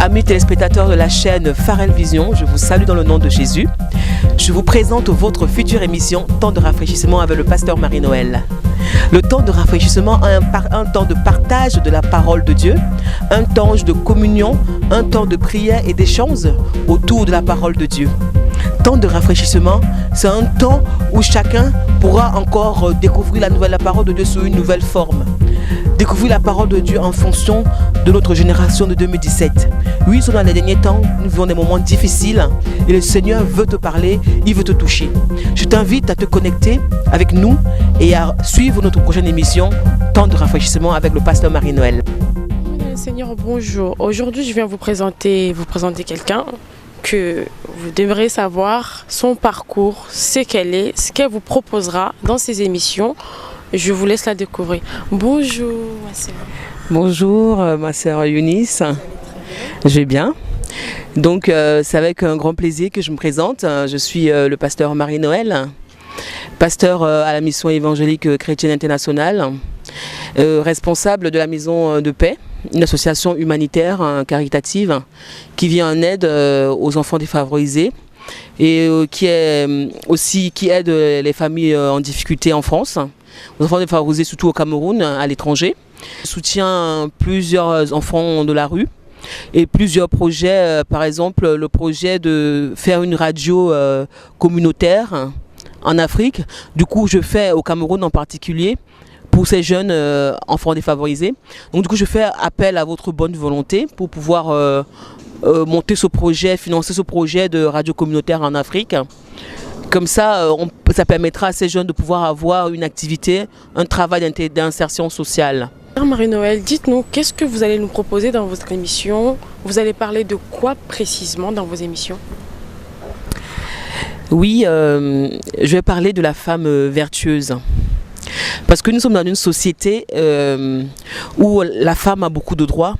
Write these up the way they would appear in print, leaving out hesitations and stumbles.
Amis téléspectateurs de la chaîne Pharrell Vision, je vous salue dans le nom de Jésus. Je vous présente votre future émission Temps de rafraîchissement avec le pasteur Marie-Noël. Le temps de rafraîchissement est un temps de partage de la parole de Dieu, un temps de communion, un temps de prière et d'échange autour de la parole de Dieu. Temps de rafraîchissement, c'est un temps où chacun pourra encore découvrir la parole de Dieu sous une nouvelle forme. Découvrir la parole de Dieu en fonction de notre génération de 2017. Oui, nous sommes dans les derniers temps, nous vivons des moments difficiles et le Seigneur veut te parler, il veut te toucher. Je t'invite à te connecter avec nous et à suivre notre prochaine émission Temps de rafraîchissement avec le pasteur Marie-Noël. Seigneur, bonjour. Aujourd'hui, je viens vous présenter quelqu'un que vous devriez savoir son parcours, ce qu'elle vous proposera dans ses émissions. Je vous laisse la découvrir. Bonjour, ma sœur. Bonjour, ma sœur Eunice. Je vais bien. Donc, c'est avec un grand plaisir que je me présente. Je suis le pasteur Marie-Noël, pasteur à la mission évangélique chrétienne internationale, responsable de la Maison de Paix, une association humanitaire caritative qui vient en aide aux enfants défavorisés et qui aide les familles en difficulté en France, aux enfants défavorisés surtout au Cameroun, à l'étranger. Je soutiens plusieurs enfants de la rue et plusieurs projets, par exemple le projet de faire une radio communautaire en Afrique. Du coup, je fais au Cameroun en particulier pour ces jeunes enfants défavorisés. Donc du coup, je fais appel à votre bonne volonté pour pouvoir monter ce projet, financer ce projet de radio communautaire en Afrique. Comme ça, ça permettra à ces jeunes de pouvoir avoir une activité, un travail d'insertion sociale. Marie-Noël, dites-nous, qu'est-ce que vous allez nous proposer dans votre émission? Vous allez parler de quoi précisément dans vos émissions? Oui, je vais parler de la femme vertueuse. Parce que nous sommes dans une société où la femme a beaucoup de droits.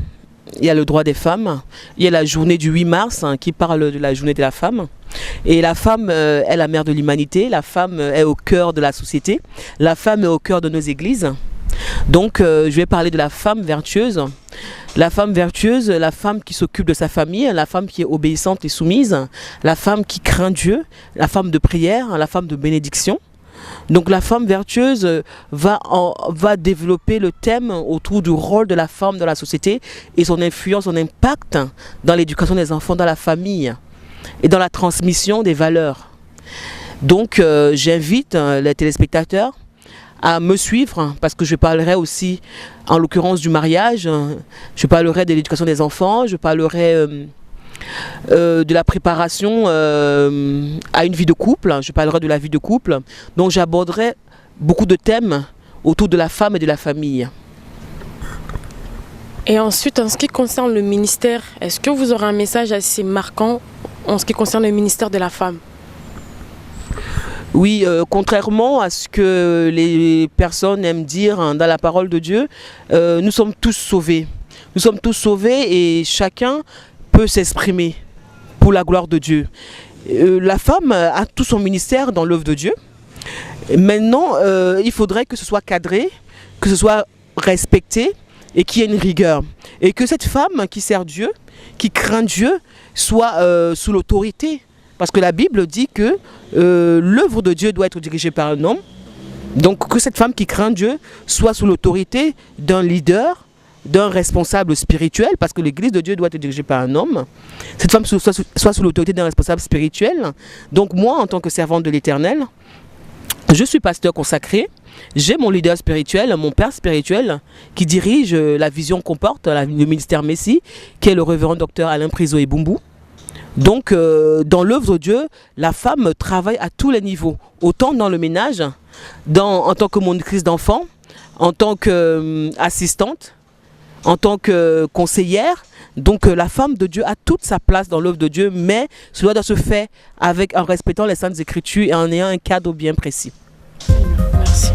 Il y a le droit des femmes, il y a la journée du 8 mars qui parle de la journée de la femme. Et la femme est la mère de l'humanité, la femme est au cœur de la société, la femme est au cœur de nos églises. Donc je vais parler de la femme vertueuse. La femme vertueuse, la femme qui s'occupe de sa famille, la femme qui est obéissante et soumise, la femme qui craint Dieu, la femme de prière, la femme de bénédiction. Donc la femme vertueuse va développer le thème autour du rôle de la femme dans la société et son influence, son impact dans l'éducation des enfants, dans la famille et dans la transmission des valeurs. Donc j'invite les téléspectateurs à me suivre parce que je parlerai aussi en l'occurrence du mariage, je parlerai de l'éducation des enfants, je parlerai de la préparation à une vie de couple, je parlerai de la vie de couple, donc j'aborderai beaucoup de thèmes autour de la femme et de la famille. Et ensuite, en ce qui concerne le ministère, est-ce que vous aurez un message assez marquant en ce qui concerne le ministère de la femme? Oui, contrairement à ce que les personnes aiment dire dans la parole de Dieu, nous sommes tous sauvés. Nous sommes tous sauvés et chacun peut s'exprimer pour la gloire de Dieu. La femme a tout son ministère dans l'œuvre de Dieu. Maintenant, il faudrait que ce soit cadré, que ce soit respecté et qu'il y ait une rigueur. Et que cette femme qui sert Dieu, qui craint Dieu, soit sous l'autorité. Parce que la Bible dit que l'œuvre de Dieu doit être dirigée par un homme. Donc que cette femme qui craint Dieu soit sous l'autorité d'un leader, d'un responsable spirituel, parce que l'église de Dieu doit être dirigée par un homme. Cette femme soit sous l'autorité d'un responsable spirituel. Donc moi, en tant que servante de l'Éternel, je suis pasteur consacré. J'ai mon leader spirituel, mon père spirituel, qui dirige la vision qu'on porte, le ministère Messie, qui est le révérend docteur Alain Priso-Ebumbu. Donc, dans l'œuvre de Dieu, la femme travaille à tous les niveaux, autant dans le ménage, en tant que monitrice d'enfants, en tant qu'assistante, en tant que conseillère. Donc, la femme de Dieu a toute sa place dans l'œuvre de Dieu, mais cela doit se faire en respectant les Saintes Écritures et en ayant un cadre bien précis. Merci.